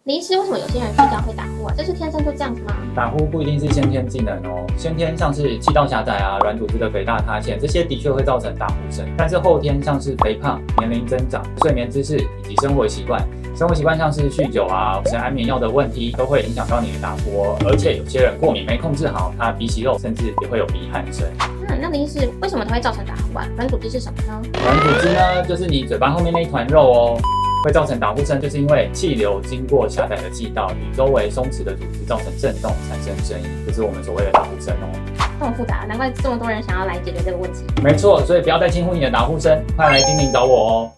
林医师，为什么有些人睡觉会打呼啊？这是天生就这样子吗？打呼不一定是先天技能哦，先天像是气道狭窄啊、软组织的肥大塌陷，这些的确会造成打呼声。但是后天像是肥胖、年龄增长、睡眠姿势以及生活习惯，像是酗酒啊、吃安眠药的问题，都会影响到你的打呼哦。而且有些人过敏没控制好，他鼻息肉甚至也会有鼻鼾声。那林医师，为什么它会造成打呼啊？软组织是什么呢？软组织呢，就是你嘴巴后面那一团肉哦。会造成打呼声，就是因为气流经过狭窄的气道与周围松弛的组织造成震动，产生声音，这是我们所谓的打呼声哦。这么复杂，难怪这么多人想要来解决这个问题。没错，所以不要再轻忽你的打呼声，快来精灵找我哦。